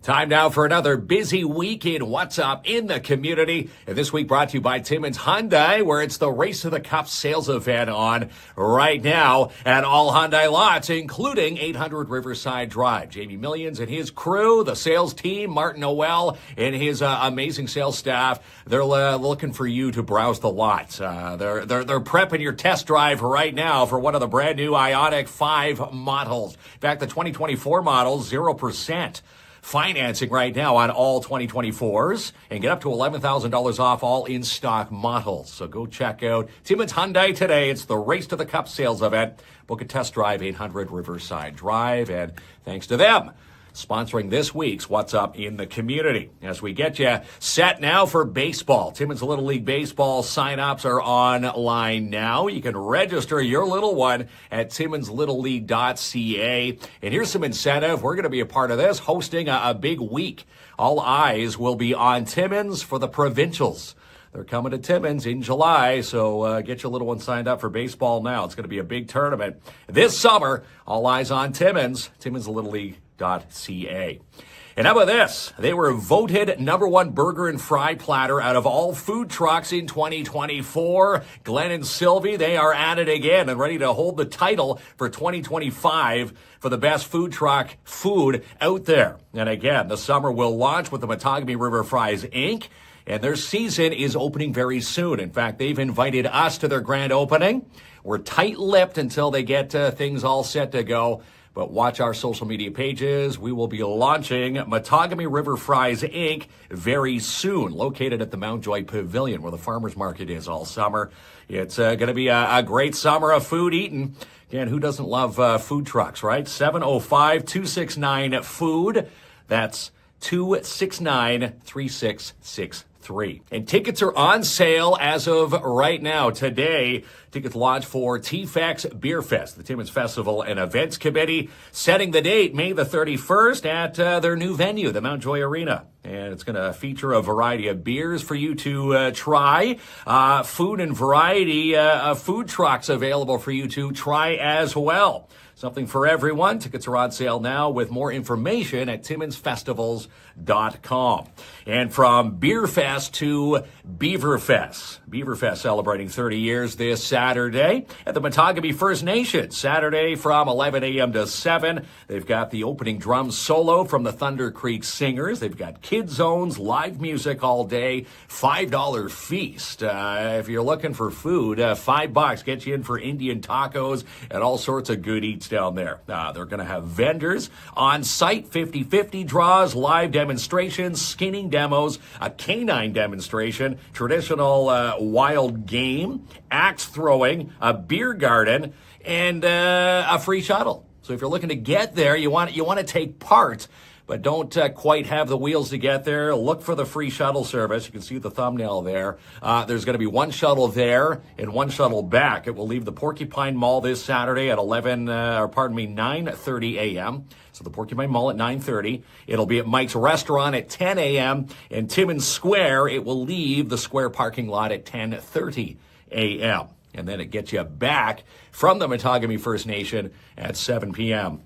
Time now for another busy week in What's Up in the Community. And this week brought to you by Timmins Hyundai, where it's the Race to the Cup sales event on right now at all Hyundai lots, including 800 Riverside Drive. Jamie Millions and his crew, the sales team, Martin Noel and his amazing sales staff, they're looking for you to browse the lots. They're prepping your test drive right now for one of the brand new Ioniq 5 models. In fact, the 2024 models, 0%. Financing right now on all 2024s and get up to $11,000 off all in-stock models. So go check out Timmins Hyundai today. It's the Race to the Cup sales event. Book a test drive, 800 Riverside Drive. And thanks to them sponsoring this week's What's Up in the Community. As we get you set now for baseball. Timmins Little League Baseball sign-ups are online now. You can register your little one at timminslittleleague.ca. And here's some incentive. We're going to be a part of this, hosting a big week. All eyes will be on Timmins for the provincials. They're coming to Timmins in July, so get your little one signed up for baseball now. It's going to be a big tournament this summer. All eyes on Timmins, timminslittleleague.ca. And how about this? They were voted #1 burger and fry platter out of all food trucks in 2024. Glenn and Sylvie, they are at it again and ready to hold the title for 2025 for the best food truck food out there. And again, the summer will launch with the Matagami River Fries Inc., and their season is opening very soon. In fact, they've invited us to their grand opening. We're tight-lipped until they get things all set to go. But watch our social media pages. We will be launching Matagami River Fries Inc. very soon, located at the Mount Joy Pavilion, where the farmers market is all summer. It's going to be a great summer of food eating. Again, who doesn't love food trucks, right? 705-269-FOOD. That's 269-3663. And tickets are on sale as of right now. Today, tickets launch for TFEX Beer Fest, the Timmins Festival and Events Committee, setting the date May the 31st at their new venue, the Mount Joy Arena. And it's going to feature a variety of beers for you to try, food and variety of food trucks available for you to try as well. Something for everyone. Tickets are on sale now with more information at timminsfestivals.com. And from Beer Fest to Beaver Fest. Beaver Fest celebrating 30 years this Saturday at the Matagami First Nation. Saturday from 11 a.m. to 7. They've got the opening drum solo from the Thunder Creek Singers. They've got kid zones, live music all day, $5 feast. If you're looking for food, $5 gets you in for Indian tacos and all sorts of good eats down there. They're going to have vendors on site, 50-50 draws, live demonstrations, skinning demos, a canine demonstration, traditional wild game, axe throwing, a beer garden, and a free shuttle. So if you're looking to get there, you want to take part, but don't quite have the wheels to get there, look for the free shuttle service. You can see the thumbnail there. There's going to be one shuttle there and one shuttle back. It will leave the Porcupine Mall this Saturday at 9:30 a.m. So the Porcupine Mall at 9:30. It'll be at Mike's Restaurant at 10 a.m. And Timmins Square, it will leave the Square parking lot at 10:30 a.m. And then it gets you back from the Matagami First Nation at 7 p.m.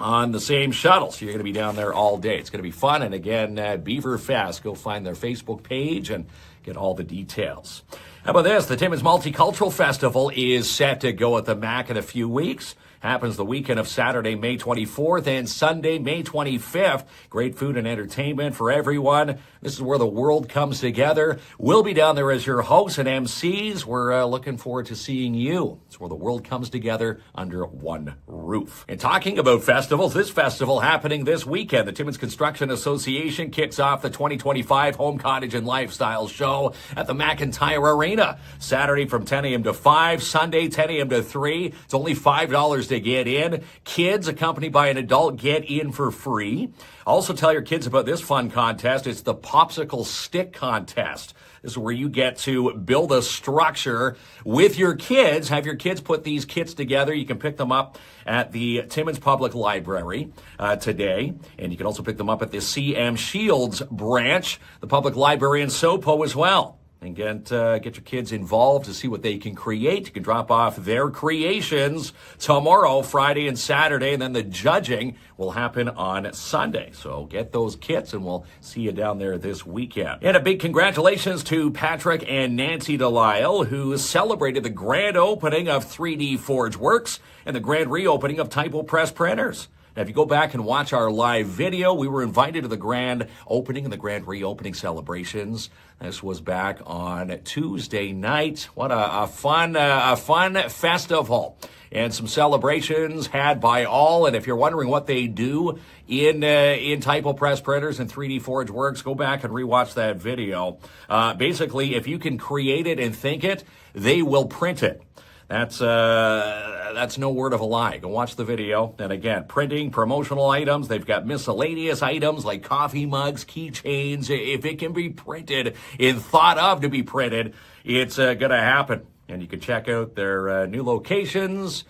on the same shuttle. So you're going to be down there all day. It's going to be fun. And again, Beaver Fest, go find their Facebook page and get all the details. How about this? The Timmins Multicultural Festival is set to go at the MAC in a few weeks. Happens the weekend of Saturday, May 24th and Sunday, May 25th. Great food and entertainment for everyone. This is where the world comes together. We'll be down there as your hosts and MCs. We're looking forward to seeing you. It's where the world comes together under one roof. And talking about festivals, this festival happening this weekend. The Timmins Construction Association kicks off the 2025 Home Cottage and Lifestyle Show at the McIntyre Arena. Saturday from 10 a.m. to 5, Sunday 10 a.m. to 3. It's only $5 to get in. Kids accompanied by an adult get in for free. Also tell your kids about this fun contest. It's the Popsicle Stick Contest. This is where you get to build a structure with your kids, have your kids put these kits together. You can pick them up at the Timmins Public Library today, and you can also pick them up at the CM Shields branch, the Public Library in Sopo as well. and get your kids involved to see what they can create. You can drop off their creations tomorrow, Friday and Saturday, and then the judging will happen on Sunday. So get those kits, and we'll see you down there this weekend. And a big congratulations to Patrick and Nancy Delisle, who celebrated the grand opening of 3D Forge Works and the grand reopening of Typo Press Printers. Now, if you go back and watch our live video, we were invited to the grand opening and the grand reopening celebrations. This was back on Tuesday night. What a fun festival. And some celebrations had by all. And if you're wondering what they do in Typo Press Printers and 3D Forge Works, go back and rewatch that video. Basically, if you can create it and think it, they will print it. That's no word of a lie. Go watch the video. And again, printing promotional items. They've got miscellaneous items like coffee mugs, keychains. If it can be printed and thought of to be printed, it's going to happen. And you can check out their new locations.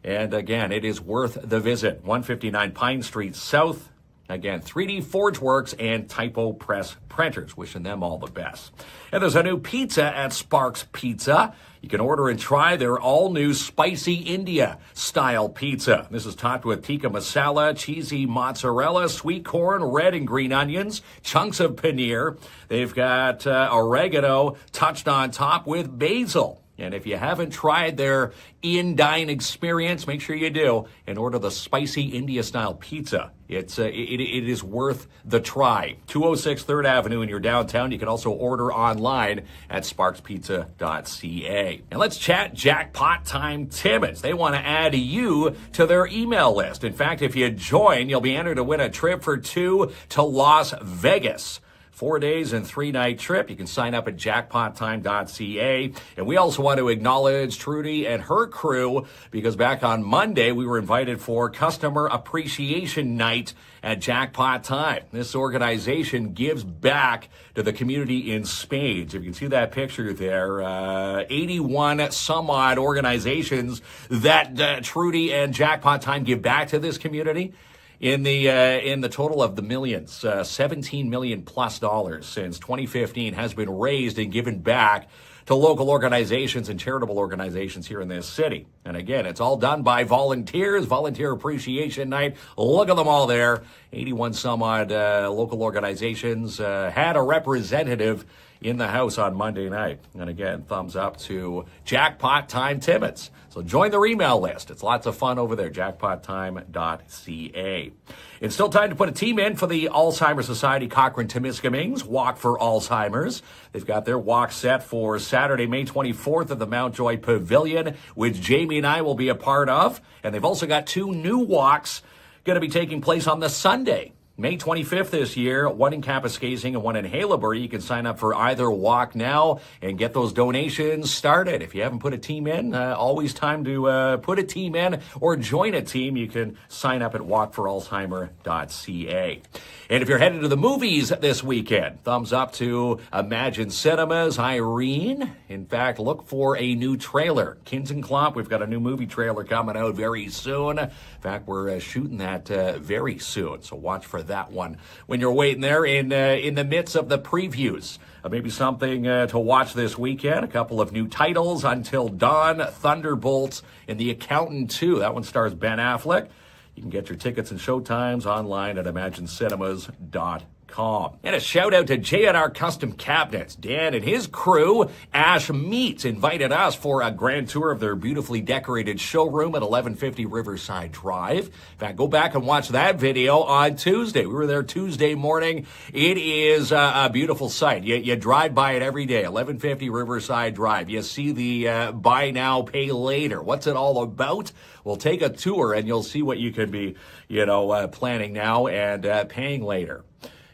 And again, it is worth the visit. 159 Pine Street South. Again, 3D Forge Works and Typo Press Printers. Wishing them all the best. And there's a new pizza at Sparks Pizza. You can order and try their all-new spicy India-style pizza. This is topped with tikka masala, cheesy mozzarella, sweet corn, red and green onions, chunks of paneer. They've got oregano touched on top with basil. And if you haven't tried their in-dine experience, make sure you do and order the spicy India-style pizza. It is worth the try. 206 3rd Avenue in your downtown. You can also order online at sparkspizza.ca. And let's chat Jackpot Time Timmins. They want to add you to their email list. In fact, if you join, you'll be entered to win a trip for 2 to Las Vegas. 4 days and 3-night trip. You can sign up at jackpottime.ca. And we also want to acknowledge Trudy and her crew because back on Monday, we were invited for Customer Appreciation Night at Jackpot Time. This organization gives back to the community in spades. If you can see that picture there, 81 some odd organizations that Trudy and Jackpot Time give back to this community. In the total of the millions, $17 million plus since 2015 has been raised and given back to local organizations and charitable organizations here in this city. And again, it's all done by volunteers, Volunteer Appreciation Night. Look at them all there. 81 some odd local organizations had a representative in the house on Monday night. And again, thumbs up to Jackpot Time Timmins. So join their email list. It's lots of fun over there, jackpottime.ca. It's still time to put a team in for the Alzheimer's Society Cochrane-Temiskaming's Walk for Alzheimer's. They've got their walk set for Saturday, May 24th at the Mount Joy Pavilion, which Jamie and I will be a part of. And they've also got 2 new walks going to be taking place on the Sunday, May 25th this year, one in Kapuskasing and one in Haileybury. You can sign up for either walk now and get those donations started. If you haven't put a team in, always time to put a team in or join a team. You can sign up at walkforalzheimer.ca. And if you're headed to the movies this weekend, thumbs up to Imagine Cinemas, Irene. In fact, look for a new trailer. KINZ and KLOMP, we've got a new movie trailer coming out very soon. In fact, we're shooting that very soon, so watch for that one when you're waiting there in the midst of the previews. Maybe something to watch this weekend. A couple of new titles, Until Dawn, Thunderbolts, and The Accountant 2. That one stars Ben Affleck. You can get your tickets and showtimes online at imaginecinemas.com. And a shout out to J&R Custom Cabinets. Dan and his crew, Ash Meats, invited us for a grand tour of their beautifully decorated showroom at 1150 Riverside Drive. In fact, go back and watch that video on Tuesday. We were there Tuesday morning. It is a beautiful sight. You drive by it every day, 1150 Riverside Drive. You see the buy now, pay later. What's it all about? Well, take a tour and you'll see what you can be, planning now and paying later.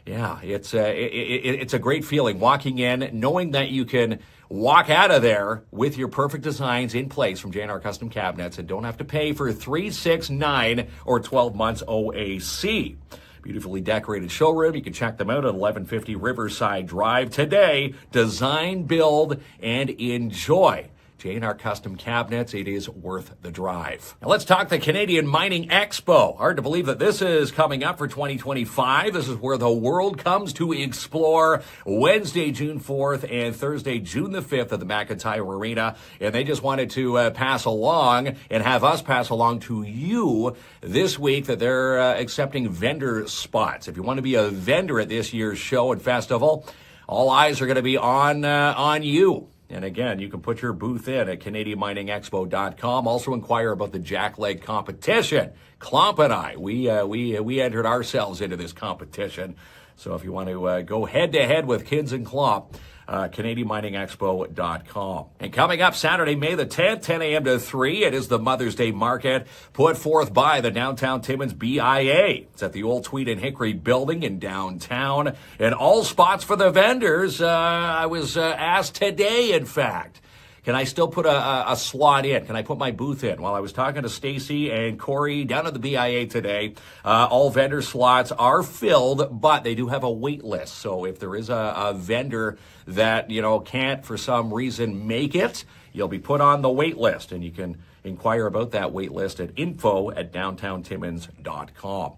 Yeah, it's a great feeling walking in, knowing that you can walk out of there with your perfect designs in place from J&R Custom Cabinets and don't have to pay for 3, 6, 9, or 12 months OAC. Beautifully decorated showroom. You can check them out at 1150 Riverside Drive today. Design, build, and enjoy. J&R Custom Cabinets, it is worth the drive. Now let's talk the Canadian Mining Expo. Hard to believe that this is coming up for 2025. This is where the world comes to explore. Wednesday, June 4th and Thursday, June the 5th at the McIntyre Arena. And they just wanted to pass along and have us pass along to you this week that they're accepting vendor spots. If you want to be a vendor at this year's show and festival, all eyes are going to be on you. And again, you can put your booth in at CanadianMiningExpo.com. Also inquire about the jackleg competition. KLOMP and I, we entered ourselves into this competition. So if you want to go head-to-head with KINZ and KLOMP, CanadianMiningExpo.com. And coming up Saturday, May the 10th, 10 a.m. to 3, it is the Mother's Day Market put forth by the Downtown Timmins BIA. It's at the old Tweed and Hickory building in downtown. And all spots for the vendors, I was asked today, in fact. Can I still put a slot in? Can I put my booth in? Well, I was talking to Stacy and Corey down at the BIA today. All vendor slots are filled, but they do have a wait list. So if there is a vendor that, can't for some reason make it, you'll be put on the wait list, and you can inquire about that wait list at info@downtowntimmins.com.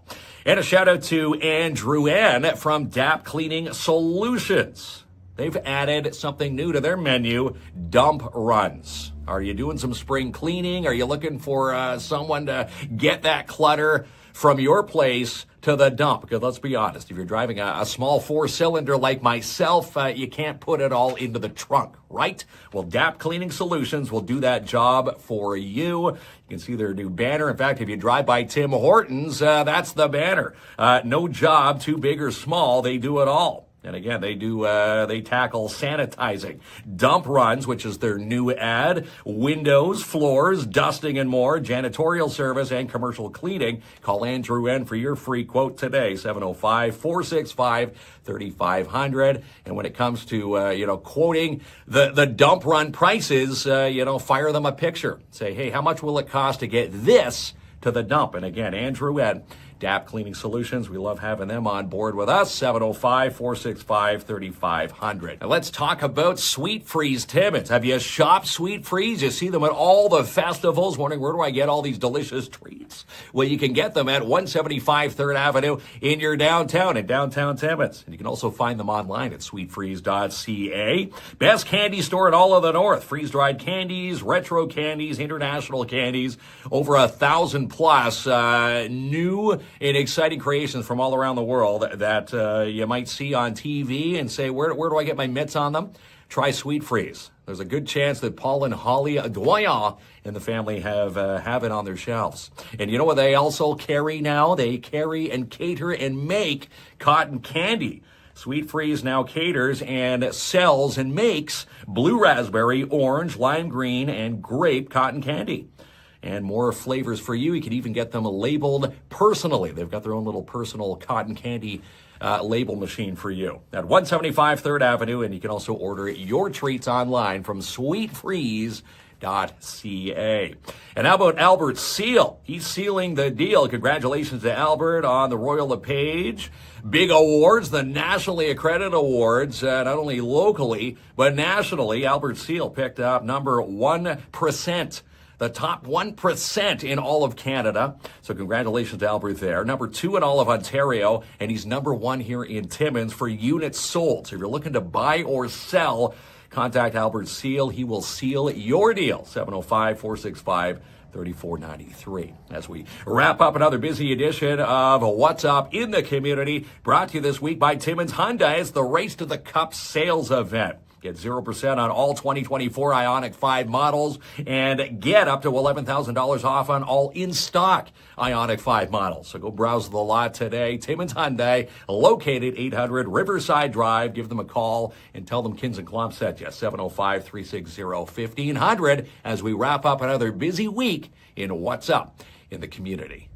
And a shout out to Andrew N. from DAP Cleaning Solutions. They've added something new to their menu, dump runs. Are you doing some spring cleaning? Are you looking for someone to get that clutter from your place to the dump? Because let's be honest, if you're driving a small four-cylinder like myself, you can't put it all into the trunk, right? Well, DAP Cleaning Solutions will do that job for you. You can see their new banner. In fact, if you drive by Tim Hortons, that's the banner. No job too big or small. They do it all. And again, they tackle sanitizing, dump runs, which is their new ad, windows, floors, dusting and more, janitorial service and commercial cleaning. Call Andrew N for your free quote today, 705-465-3500. And when it comes to, quoting the dump run prices, fire them a picture. Say, hey, how much will it cost to get this to the dump? And again, Andrew N, DAP Cleaning Solutions. We love having them on board with us. 705-465-3500. Now let's talk about Sweet Freeze Timmins. Have you shopped Sweet Freeze? You see them at all the festivals, wondering where do I get all these delicious treats? Well, you can get them at 175 3rd Avenue in your downtown, in downtown Timmins. And you can also find them online at sweetfreeze.ca. Best candy store in all of the North. Freeze-dried candies, retro candies, international candies. Over 1,000 plus new and exciting creations from all around the world that you might see on TV and say, where do I get my mitts on them? Try Sweet Freeze. There's a good chance that Paul and Holly Adoya and the family have it on their shelves. And you know what they also carry now? They carry and cater and make cotton candy. Sweet Freeze now caters and sells and makes blue raspberry, orange, lime green, and grape cotton candy. And more flavors for you. You can even get them labeled personally. They've got their own little personal cotton candy label machine for you at 175 3rd Avenue. And you can also order your treats online from sweetfreeze.ca. And how about Albert Seal? He's sealing the deal. Congratulations to Albert on the Royal LePage big awards, the nationally accredited awards, not only locally, but nationally. Albert Seal picked up number 1%. The top 1% in all of Canada. So congratulations to Albert there. Number 2 in all of Ontario, and he's number 1 here in Timmins for units sold. So if you're looking to buy or sell, contact Albert Seal. He will seal your deal. 705-465-3493. As we wrap up another busy edition of What's Up in the Community, brought to you this week by Timmins Hyundai. It's the Race to the Cup sales event. Get 0% on all 2024 Ioniq 5 models and get up to $11,000 off on all in-stock Ioniq 5 models. So go browse the lot today. Timmins Hyundai, located 800 Riverside Drive. Give them a call and tell them KINZ and KLOMP sent you. 705-360-1500 as we wrap up another busy week in What's Up in the Community.